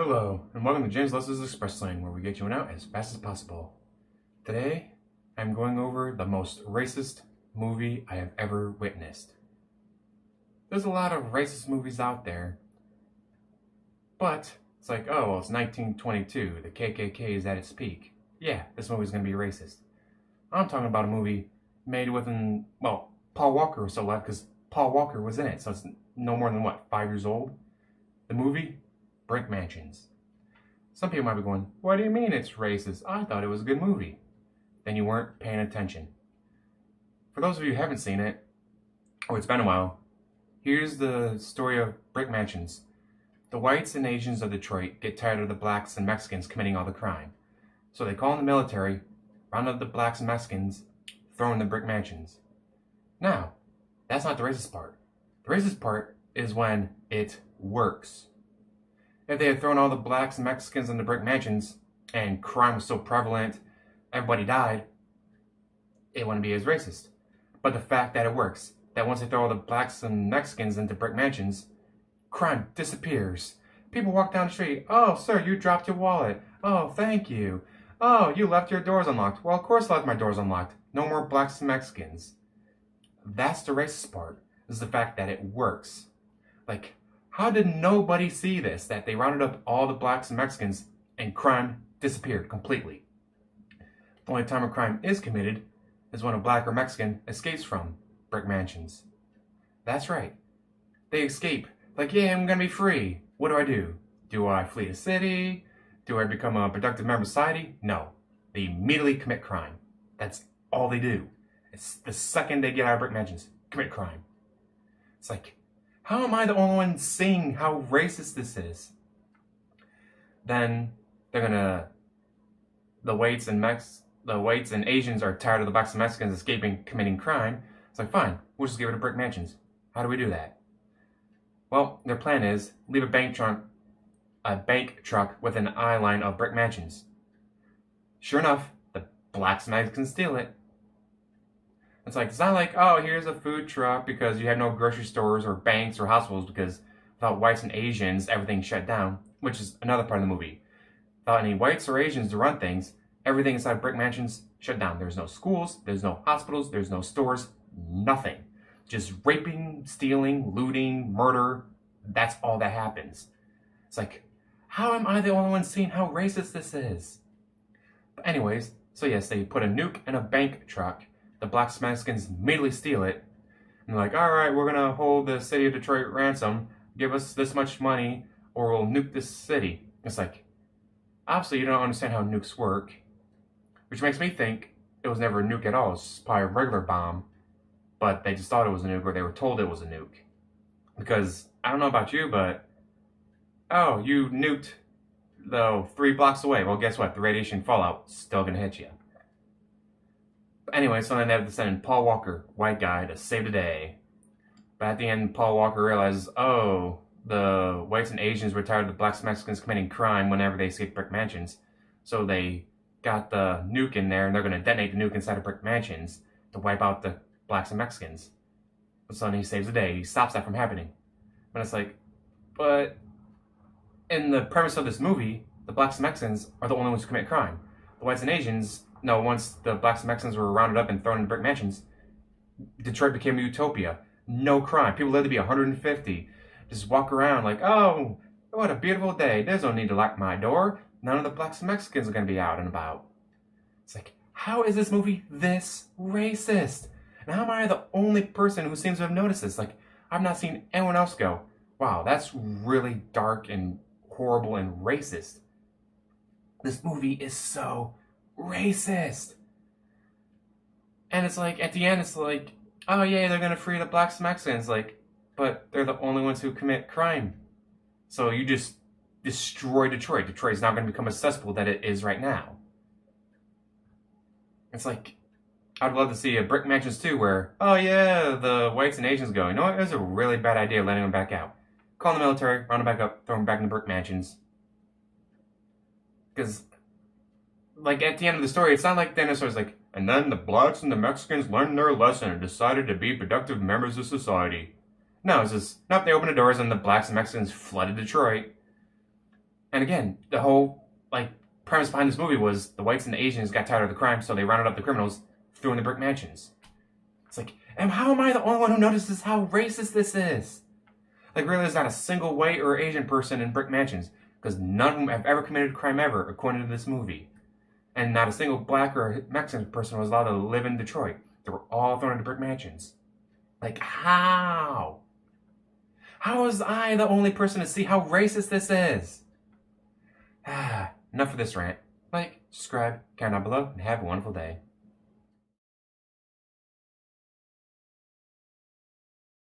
Hello, and welcome to James Lester's Express Lane, where we get you and out as fast as possible. Today, I'm going over the most racist movie I have ever witnessed. There's a lot of racist movies out there, but it's like, oh, well, it's 1922, the KKK is at its peak. Yeah, this movie's gonna be racist. I'm talking about a movie made within, well, Paul Walker was still alive because Paul Walker was in it, so it's no more than, 5 years old? The movie? Brick Mansions. Some people might be going, what do you mean it's racist? I thought it was a good movie. Then you weren't paying attention. For those of you who haven't seen it, or it's been a while, here's the story of Brick Mansions. The whites and Asians of Detroit get tired of the blacks and Mexicans committing all the crime. So they call in the military, round up the blacks and Mexicans, throw in the brick mansions. Now, that's not the racist part. The racist part is when it works. If they had thrown all the blacks and Mexicans in the brick mansions, and crime was so prevalent, everybody died, it wouldn't be as racist. But the fact that it works, that once they throw all the blacks and Mexicans into brick mansions, crime disappears. People walk down the street, oh, sir, you dropped your wallet. Oh, thank you. Oh, you left your doors unlocked. Well, of course I left my doors unlocked. No more blacks and Mexicans. That's the racist part, is the fact that it works. Like, how did nobody see this? That they rounded up all the blacks and Mexicans and crime disappeared completely. The only time a crime is committed is when a black or Mexican escapes from brick mansions. That's right. They escape. Like, yeah, I'm gonna be free. What do? Do I flee the city? Do I become a productive member of society? No. They immediately commit crime. That's all they do. It's the second they get out of brick mansions, commit crime. It's like, how am I the only one seeing how racist this is? Then the whites and Asians are tired of the blacks and Mexicans escaping, committing crime. It's like, fine, we'll just give it to brick mansions. How do we do that? Well, their plan is leave a bank truck with an eye line of brick mansions. Sure enough, the blacks and Mexicans steal it. It's not like, oh, here's a food truck because you have no grocery stores or banks or hospitals because without whites and Asians, everything's shut down, which is another part of the movie. Without any whites or Asians to run things, everything inside brick mansions shut down. There's no schools, there's no hospitals, there's no stores, nothing. Just raping, stealing, looting, murder. That's all that happens. It's like, how am I the only one seeing how racist this is? But anyways, so yes, they put a nuke in a bank truck. The blacks and Mexicans immediately steal it. And they're like, all right, we're going to hold the city of Detroit ransom. Give us this much money or we'll nuke this city. It's like, obviously you don't understand how nukes work. Which makes me think it was never a nuke at all. It's probably a regular bomb. But they just thought it was a nuke, or they were told it was a nuke. Because, I don't know about you, but, oh, you nuked, though, 3 blocks away. Well, guess what? The radiation fallout's still gonna hit you. But anyway, so then they have to send in Paul Walker, white guy, to save the day. But at the end, Paul Walker realizes, oh, the whites and Asians were tired of the blacks and Mexicans committing crime whenever they escaped brick mansions. So they got the nuke in there, and they're gonna detonate the nuke inside of brick mansions to wipe out the blacks and Mexicans. So then he saves the day. He stops that from happening. But it's like, but in the premise of this movie, the blacks and Mexicans are the only ones who commit crime. The whites and Asians, no, once the blacks and Mexicans were rounded up and thrown into brick mansions, Detroit became a utopia. No crime. People lived to be 150. Just walk around like, oh, what a beautiful day. There's no need to lock my door. None of the blacks and Mexicans are going to be out and about. It's like, how is this movie this racist? And how am I the only person who seems to have noticed this? Like, I've not seen anyone else go, wow, that's really dark and horrible and racist. This movie is so racist. And it's like, at the end, it's like, oh yeah, they're going to free the blacks and Mexicans. Like, but they're the only ones who commit crime. So you just destroy Detroit. Detroit's not going to become a cesspool that it is right now. It's like, I'd love to see a brick mansions too where, oh yeah, the whites and Asians go, you know what, it was a really bad idea letting them back out. Call the military, round them back up, throw them back into brick mansions. Because, like, at the end of the story, it's not like dinosaurs like, and then the blacks and the Mexicans learned their lesson and decided to be productive members of society. No, it's just, nope, they opened the doors and the blacks and Mexicans flooded Detroit. And again, the whole premise behind this movie was the whites and the Asians got tired of the crime, so they rounded up the criminals, threw in the brick mansions. It's like, and how am I the only one who notices how racist this is? Really, there's not a single white or Asian person in brick mansions, because none of them have ever committed a crime ever, according to this movie. And not a single black or Mexican person was allowed to live in Detroit. They were all thrown into brick mansions. How? How was I the only person to see how racist this is? Enough of this rant. Like, subscribe, comment down below, and have a wonderful day.